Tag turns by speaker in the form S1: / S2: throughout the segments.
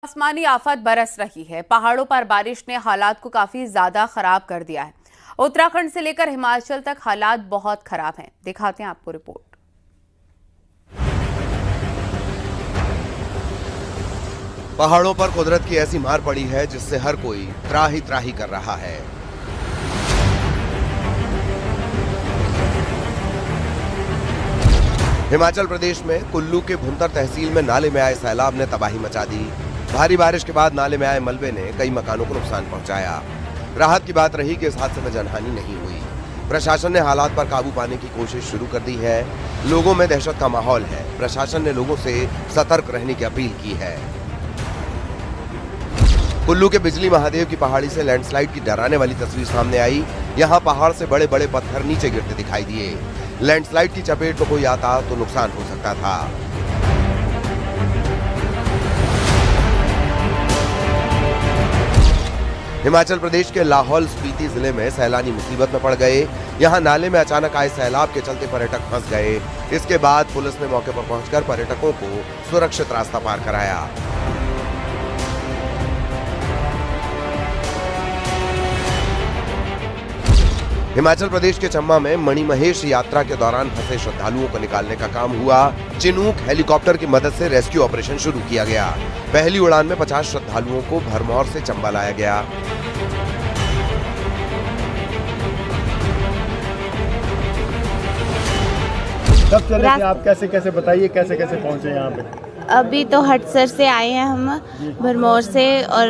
S1: आसमानी आफत बरस रही है। पहाड़ों पर बारिश ने हालात को काफी ज्यादा खराब कर दिया है। उत्तराखंड से लेकर हिमाचल तक हालात बहुत खराब हैं। दिखाते हैं आपको रिपोर्ट।
S2: पहाड़ों पर कुदरत की ऐसी मार पड़ी है जिससे हर कोई त्राही त्राही कर रहा है। हिमाचल प्रदेश में कुल्लू के भुंतर तहसील में नाले में आए सैलाब ने तबाही मचा दी। भारी बारिश के बाद नाले में आए मलबे ने कई मकानों को नुकसान पहुंचाया। राहत की बात रही कि इस हादसे में जनहानि नहीं हुई। प्रशासन ने हालात पर काबू पाने की कोशिश शुरू कर दी है। लोगों में दहशत का माहौल है। प्रशासन ने लोगों से सतर्क रहने की अपील की है। कुल्लू के बिजली महादेव की पहाड़ी से लैंडस्लाइड की डराने वाली तस्वीर सामने आई। यहाँ पहाड़ से बड़े बड़े पत्थर नीचे गिरते दिखाई दिए। लैंडस्लाइड की चपेट में कोई आता तो नुकसान हो सकता था। हिमाचल प्रदेश के लाहौल स्पीति जिले में सैलानी मुसीबत में पड़ गए। यहाँ नाले में अचानक आए सैलाब के चलते पर्यटक फंस गए। इसके बाद पुलिस ने मौके पर पहुंचकर पर्यटकों को सुरक्षित रास्ता पार कराया। हिमाचल प्रदेश के चंबा में मणिमहेश यात्रा के दौरान फंसे श्रद्धालुओं को निकालने का काम हुआ। चिनूक हेलीकॉप्टर की मदद से रेस्क्यू ऑपरेशन शुरू किया गया। पहली उड़ान में 50 श्रद्धालुओं को भरमौर से चंबा लाया गया।
S3: कब चले थे आप? कैसे कैसे बताइए, कैसे कैसे पहुंचे यहाँ पे?
S4: अभी तो हटसर से आए हैं हम, भरमौर से, और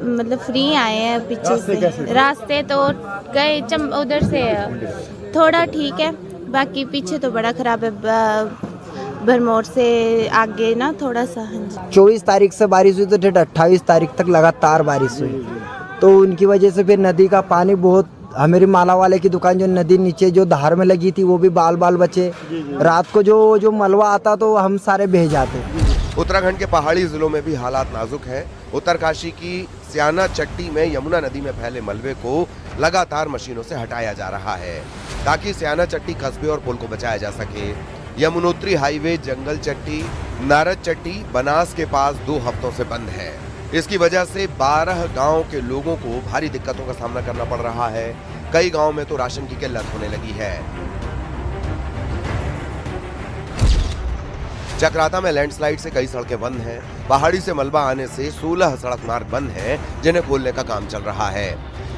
S4: मतलब फ्री आए हैं पीछे से। रास्ते तो गए उधर से थोड़ा ठीक है, बाकी पीछे तो बड़ा खराब है। भरमौर से आगे ना थोड़ा सा।
S5: 24 तारीख से बारिश हुई तो डेट 28 तारीख तक लगातार बारिश हुई, तो उनकी वजह से फिर नदी का पानी बहुत, हमारी माला वाले की दुकान जो नदी नीचे जो धार में लगी थी वो भी बाल बाल बचे। रात को जो मलबा आता तो हम सारे बह जाते।
S2: उत्तराखंड के पहाड़ी जिलों में भी हालात नाजुक है। उत्तरकाशी की स्याना चट्टी में यमुना नदी में फैले मलबे को लगातार मशीनों से हटाया जा रहा है ताकि स्याना चट्टी कस्बे और पुल को बचाया जा सके। यमुनोत्री हाईवे जंगल चट्टी नारद चट्टी बनास के पास 2 हफ्तों से बंद है। इसकी वजह से 12 गांव के लोगों को भारी दिक्कतों का सामना करना पड़ रहा है। कई गांव में तो राशन की किल्लत होने लगी है। चक्राता में लैंडस्लाइड से कई सड़कें बंद हैं। पहाड़ी से मलबा आने से 16 सड़क मार्ग बंद हैं जिन्हें खोलने का काम चल रहा है।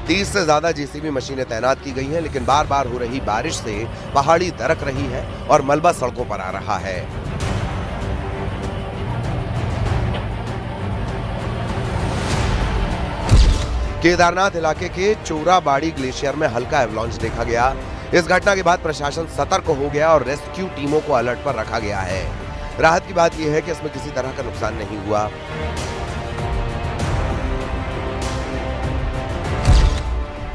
S2: 30 से ज्यादा जेसीबी मशीनें तैनात की गई हैं, लेकिन बार बार हो रही बारिश से पहाड़ी दरक रही है और मलबा सड़कों पर आ रहा है। केदारनाथ इलाके के चोराबाड़ी ग्लेशियर में हल्का एवलांच देखा गया। इस घटना के बाद प्रशासन सतर्क हो गया और रेस्क्यू टीमों को अलर्ट पर रखा गया है। राहत की बात यह है कि इसमें किसी तरह का नुकसान नहीं हुआ।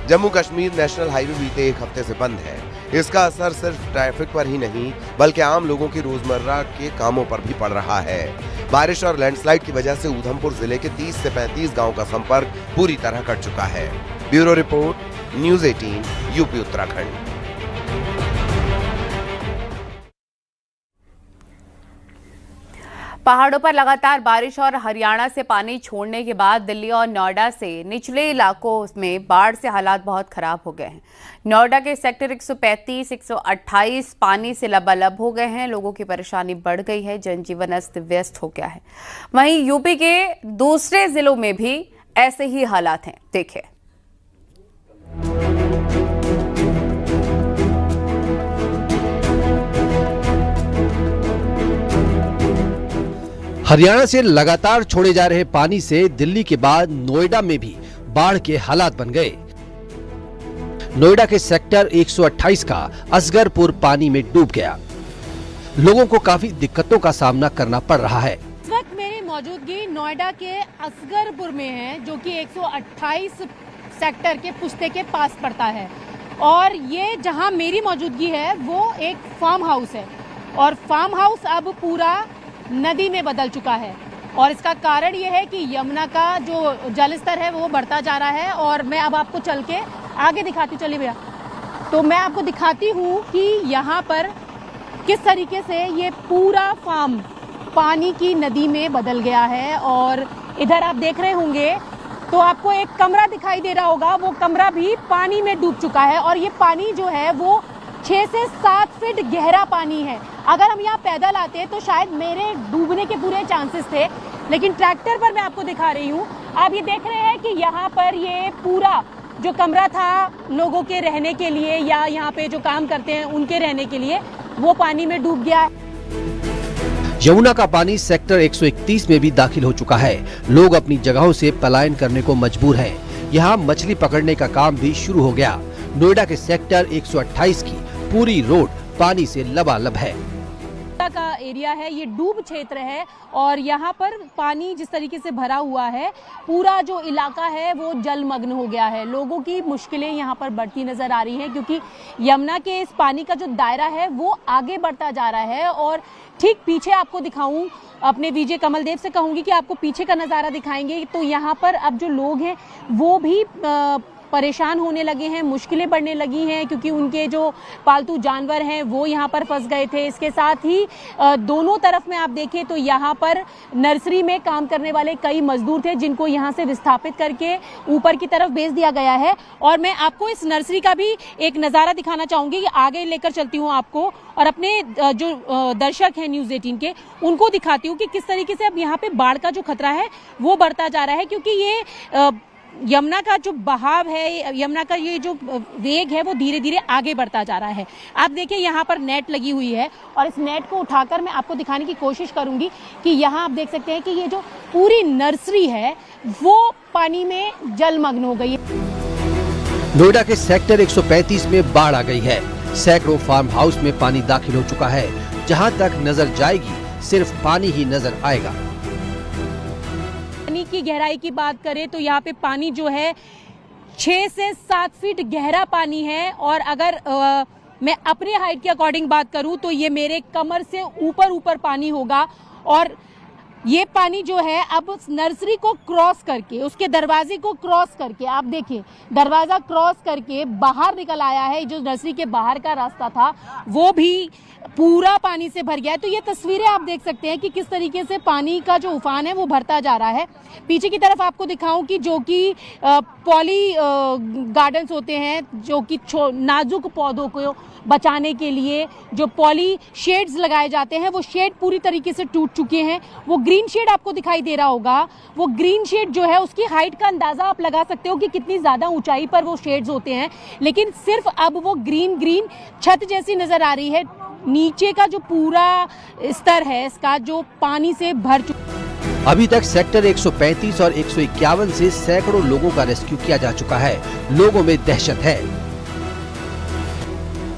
S2: जम्मू कश्मीर नेशनल हाईवे बीते 1 हफ्ते से बंद है। इसका असर सिर्फ ट्रैफिक पर ही नहीं बल्कि आम लोगों की रोजमर्रा के कामों पर भी पड़ रहा है। बारिश और लैंडस्लाइड की वजह से ऊधमपुर जिले के 30 से 35 गांवों का संपर्क पूरी तरह कट चुका है। Bureau report, news 18, UP Uttarakhand.
S1: पहाड़ों पर लगातार बारिश और हरियाणा से पानी छोड़ने के बाद दिल्ली और नोएडा से निचले इलाकों में बाढ़ से हालात बहुत खराब हो गए हैं। नोएडा के सेक्टर 135, 128 पानी से लबालब हो गए हैं। लोगों की परेशानी बढ़ गई है, जनजीवन अस्त व्यस्त हो गया है। वहीं यूपी के दूसरे जिलों में भी ऐसे ही हालात हैं। देखिए।
S6: हरियाणा से लगातार छोड़े जा रहे पानी से दिल्ली के बाद नोएडा में भी बाढ़ के हालात बन गए। नोएडा के सेक्टर 128 का असगरपुर पानी में डूब गया। लोगों को काफी दिक्कतों का सामना करना पड़ रहा है।
S7: इस वक्त मेरी मौजूदगी नोएडा के असगरपुर में है, जो कि 128 सेक्टर के पुश्ते के पास पड़ता है। और ये जहां मेरी मौजूदगी है वो एक फार्म हाउस है, और फार्म हाउस अब पूरा नदी में बदल चुका है। और इसका कारण ये है कि यमुना का जो जलस्तर है वो बढ़ता जा रहा है। और मैं अब आपको चल के आगे दिखाती, चलिए भैया, तो मैं आपको दिखाती हूँ कि यहाँ पर किस तरीके से ये पूरा फार्म पानी की नदी में बदल गया है और इधर आप देख रहे होंगे तो आपको एक कमरा दिखाई दे रहा होगा, वो कमरा भी पानी में डूब चुका है और ये पानी जो है वो 6 से 7 फीट गहरा पानी है। अगर हम यहाँ पैदल आते तो शायद मेरे डूबने के पूरे चांसेस थे, लेकिन ट्रैक्टर पर मैं आपको दिखा रही हूँ। आप ये देख रहे हैं कि यहाँ पर ये पूरा जो कमरा था लोगों के रहने के लिए या यहाँ पे जो काम करते हैं उनके रहने के लिए, वो पानी में डूब गया है।
S6: यमुना का पानी सेक्टर 131 में भी दाखिल हो चुका है। लोग अपनी जगहों से पलायन करने को मजबूर हैं। यहाँ मछली पकड़ने का काम भी शुरू हो गया। नोएडा के सेक्टर 128 की पूरी रोड पानी से लबालब है।
S7: का एरिया है, ये डूब क्षेत्र है और यहाँ पर पानी जिस तरीके से भरा हुआ है, पूरा जो इलाका है वो जलमग्न हो गया है। लोगों की मुश्किलें यहाँ पर बढ़ती नजर आ रही हैं क्योंकि यमुना के इस पानी का जो दायरा है वो आगे बढ़ता जा रहा है। और ठीक पीछे आपको दिखाऊं, अपने विजय कमल देव से कहूंगी कि आपको पीछे का नज़ारा दिखाएंगे तो यहाँ पर अब जो लोग हैं वो भी परेशान होने लगे हैं, मुश्किलें बढ़ने लगी हैं क्योंकि उनके जो पालतू जानवर हैं वो यहाँ पर फंस गए थे। इसके साथ ही दोनों तरफ में आप देखें तो यहाँ पर नर्सरी में काम करने वाले कई मजदूर थे जिनको यहाँ से विस्थापित करके ऊपर की तरफ भेज दिया गया है। और मैं आपको इस नर्सरी का भी एक नज़ारा दिखाना चाहूँगी, आगे लेकर चलती हूँ आपको और अपने जो दर्शक हैं न्यूज़ 18 के उनको दिखाती हूँ कि किस तरीके से अब यहाँ पे बाढ़ का जो खतरा है वो बढ़ता जा रहा है क्योंकि ये यमुना का जो बहाव है, यमुना का ये जो वेग है वो धीरे धीरे आगे बढ़ता जा रहा है। आप देखिए यहाँ पर नेट लगी हुई है और इस नेट को उठाकर मैं आपको दिखाने की कोशिश करूंगी कि यहाँ आप देख सकते हैं कि ये जो पूरी नर्सरी है वो पानी में जलमग्न हो गई है।
S6: नोएडा के सेक्टर 135 में बाढ़ आ गई है। सैकड़ों फार्म हाउस में पानी दाखिल हो चुका है। जहाँ तक नजर जाएगी सिर्फ पानी ही नजर आएगा।
S7: पानी की गहराई की बात करें तो यहाँ पे पानी जो है 6 से 7 फीट गहरा पानी है और अगर मैं अपने हाइट के अकॉर्डिंग बात करूं तो ये मेरे कमर से ऊपर पानी होगा। और ये पानी जो है अब नर्सरी को क्रॉस करके, उसके दरवाजे को क्रॉस करके, आप देखिए दरवाजा क्रॉस करके बाहर निकल आया है। जो नर्सरी के बाहर का रास्ता था वो भी पूरा पानी से भर गया है। तो ये तस्वीरें आप देख सकते हैं कि किस तरीके से पानी का जो उफान है वो भरता जा रहा है। पीछे की तरफ आपको दिखाऊं कि जो कि पॉली गार्डन्स होते हैं, जो कि नाजुक पौधों को बचाने के लिए जो पॉली शेड्स लगाए जाते हैं, वो शेड पूरी तरीके से टूट चुके हैं। वो ग्रीन शेड आपको दिखाई दे रहा होगा, वो ग्रीन शेड जो है उसकी हाइट का अंदाजा आप लगा सकते हो कि कितनी ज्यादा ऊंचाई पर वो शेड्स होते हैं, लेकिन सिर्फ अब वो ग्रीन छत जैसी नजर आ रही है। नीचे का जो पूरा स्तर है इसका जो पानी से भर चुका।
S6: अभी तक सेक्टर 135 और 151 से सैकड़ों लोगों का रेस्क्यू किया जा चुका है। लोगों में दहशत है।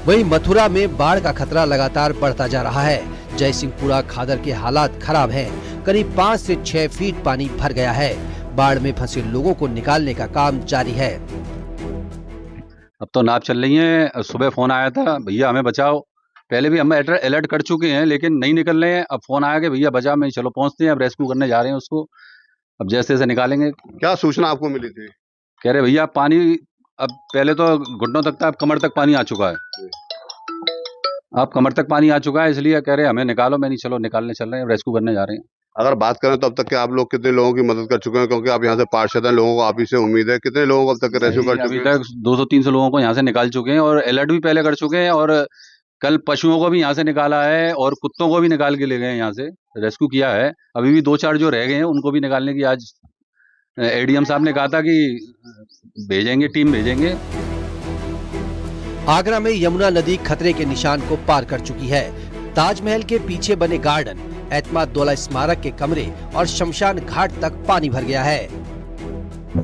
S6: वहीं मथुरा में बाढ़ का खतरा लगातार बढ़ता जा रहा है। जयसिंहपुरा खादर के हालात खराब हैं। करीब 5 से 6 फीट पानी भर गया है। बाढ़ में फंसे लोगों को निकालने का काम जारी है।
S8: अब तो नाव चल रही है। सुबह फोन आया था, भैया हमें बचाओ। पहले भी हम अलर्ट कर चुके हैं लेकिन नहीं निकल रहे हैं। अब फोन आया कि भैया बचा, में चलो पहुंचते हैं, अब रेस्क्यू करने जा रहे हैं उसको। अब जैसे जैसे निकालेंगे।
S9: क्या सूचना आपको मिली थी?
S8: कह रहे भैया पानी अब पहले तो घुटनों तक था, अब कमर तक पानी आ चुका है। अब कमर तक पानी आ चुका है, इसलिए कह रहे हमें निकालो। मैं नहीं, चलो निकालने चल रहे हैं, रेस्क्यू करने जा रहे हैं।
S9: अगर बात करें तो अब तक के आप लोग कितने लोगों की मदद कर चुके हैं? क्योंकि आप यहाँ से पार्षद हैं, लोगों को आप ही से उम्मीद है। कितने लोगों को अब तक रेस्क्यू कर चुके हैं?
S8: अभी तक 200-300 लोगों को यहाँ से निकाल चुके हैं और अलर्ट भी पहले कर चुके हैं। और कल पशुओं को भी यहाँ से निकाला है और कुत्तों को भी निकाल के ले गए, यहाँ से रेस्क्यू किया है। अभी भी 2-4 जो रह गए हैं उनको भी निकालने की आज एडीएम साहब ने कहा था कि भेजेंगे, टीम भेजेंगे।
S6: आगरा में यमुना नदी खतरे के निशान को पार कर चुकी है। ताजमहल के पीछे बने गार्डन, एतमादुल्ला स्मारक के कमरे और शमशान घाट तक पानी भर गया है।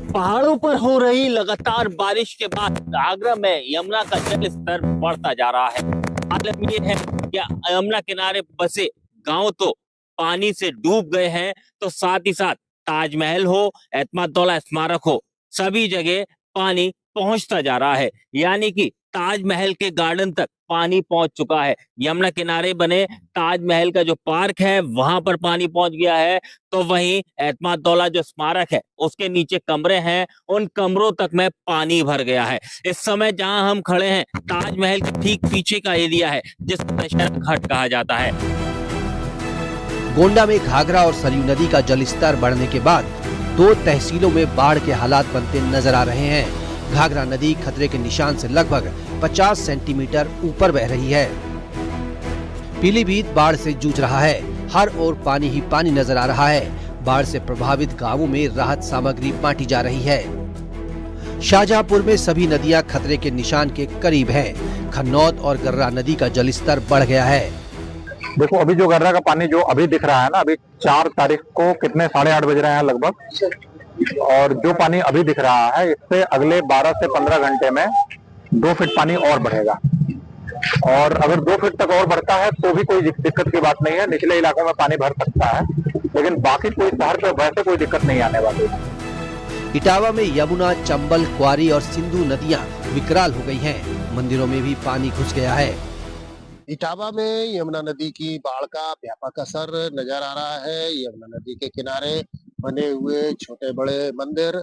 S10: पहाड़ों पर हो रही लगातार बारिश के बाद आगरा में यमुना का जल स्तर बढ़ता जा रहा है। मालूम ये है कि यमुना किनारे बसे गांव तो पानी से डूब गए हैं, तो साथ ही साथ ताजमहल हो, एतमादुल्ला स्मारक हो, सभी जगह पानी पहुंचता जा रहा है। यानी कि ताजमहल के गार्डन तक पानी पहुंच चुका है। यमुना किनारे बने ताजमहल का जो पार्क है वहां पर पानी पहुंच गया है। तो वहीं एतमादुल्ला जो स्मारक है उसके नीचे कमरे हैं, उन कमरों तक में पानी भर गया है। इस समय जहां हम खड़े हैं ताजमहल के ठीक पीछे का एरिया है जिसको दशहरा घाट कहा जाता है।
S6: गोंडा में घाघरा और सरयू नदी का जलस्तर बढ़ने के बाद 2 तहसीलों में बाढ़ के हालात बनते नजर आ रहे हैं। घाघरा नदी खतरे के निशान से लगभग 50 सेंटीमीटर ऊपर बह रही है। पीलीभीत बाढ़ से जूझ रहा है। हर ओर पानी ही पानी नजर आ रहा है। बाढ़ से प्रभावित गांवों में राहत सामग्री बांटी जा रही है। शाहजहांपुर में सभी नदियां खतरे के निशान के करीब हैं। खन्नौत और गर्रा नदी का जलस्तर बढ़ गया है।
S11: देखो अभी जो गर्रा का पानी जो अभी दिख रहा है ना, अभी 4 तारीख को कितने 8:30 बज रहे हैं लगभग, और जो पानी अभी दिख रहा है इससे अगले 12 से 15 घंटे में 2 फीट पानी और बढ़ेगा। और अगर 2 फीट तक और बढ़ता है तो भी कोई दिक्कत की बात नहीं है। निचले इलाकों में पानी भर सकता है, लेकिन बाकी कोई शहर पे वैसे कोई दिक्कत नहीं आने वाली है।
S6: इटावा में यमुना, चंबल, क्वारी और सिंधु नदियां विकराल हो गई हैं। मंदिरों में भी पानी घुस गया है।
S12: इटावा में यमुना नदी की बाढ़ का व्यापक असर नजर आ रहा है। यमुना नदी के किनारे बने हुए छोटे बड़े मंदिर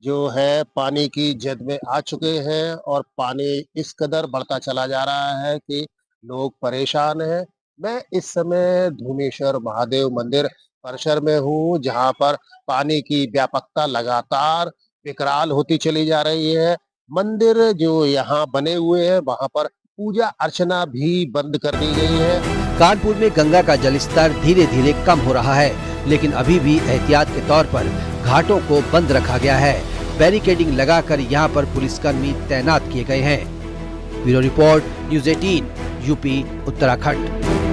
S12: जो है पानी की जद में आ चुके हैं और पानी इस कदर बढ़ता चला जा रहा है कि लोग परेशान हैं। मैं इस समय धूमेश्वर महादेव मंदिर परिसर में हूँ, जहाँ पर पानी की व्यापकता लगातार विकराल होती चली जा रही है। मंदिर जो यहाँ बने हुए हैं वहाँ पर पूजा अर्चना भी बंद कर दी गई है।
S6: कानपुर में गंगा का जलस्तर धीरे धीरे कम हो रहा है, लेकिन अभी भी एहतियात के तौर पर घाटों को बंद रखा गया है। बैरिकेडिंग लगाकर यहाँ पर पुलिसकर्मी तैनात किए गए हैं। Bureau report, news 18, UP, Uttarakhand.